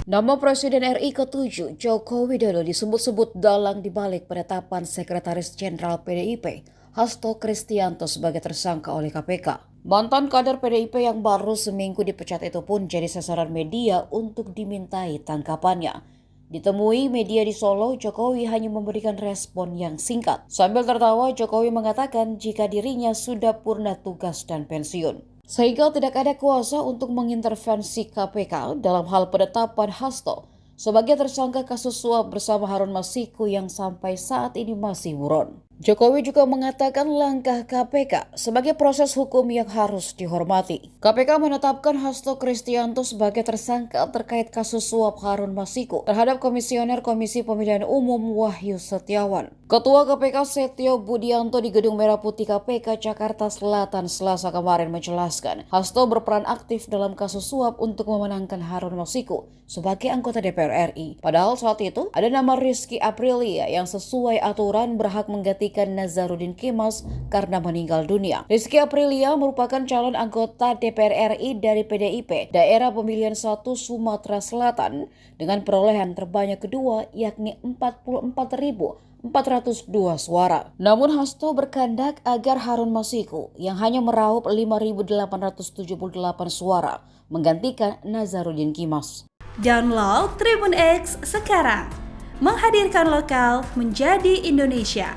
Nama Presiden RI ke-7 Joko Widodo disebut-sebut dalang dibalik penetapan Sekretaris Jenderal PDIP Hasto Kristianto sebagai tersangka oleh KPK. Mantan kader PDIP yang baru seminggu dipecat itu pun jadi sasaran media untuk dimintai tangkapannya. Ditemui media di Solo, Jokowi hanya memberikan respon yang singkat. Sambil tertawa, Jokowi mengatakan jika dirinya sudah purna tugas dan pensiun, sehingga tidak ada kuasa untuk mengintervensi KPK dalam hal penetapan Hasto sebagai tersangka kasus suap bersama Harun Masiku yang sampai saat ini masih buron. Jokowi juga mengatakan langkah KPK sebagai proses hukum yang harus dihormati. KPK menetapkan Hasto Kristianto sebagai tersangka terkait kasus suap Harun Masiku terhadap Komisioner Komisi Pemilihan Umum Wahyu Setiawan. Ketua KPK Setio Budianto di Gedung Merah Putih KPK Jakarta Selatan Selasa kemarin menjelaskan, Hasto berperan aktif dalam kasus suap untuk memenangkan Harun Masiku sebagai anggota DPR RI. Padahal saat itu ada nama Rizky Aprilia yang sesuai aturan berhak menggantikan Nazarudin Kemas karena meninggal dunia. Rizky Aprilia merupakan calon anggota DPR RI dari PDIP daerah pemilihan 1 Sumatera Selatan dengan perolehan terbanyak kedua yakni 44.402 suara. Namun Hasto berkehendak agar Harun Masiku yang hanya meraup 5.878 suara menggantikan Nazarudin Kemas. Download Tribun X sekarang, menghadirkan lokal menjadi Indonesia.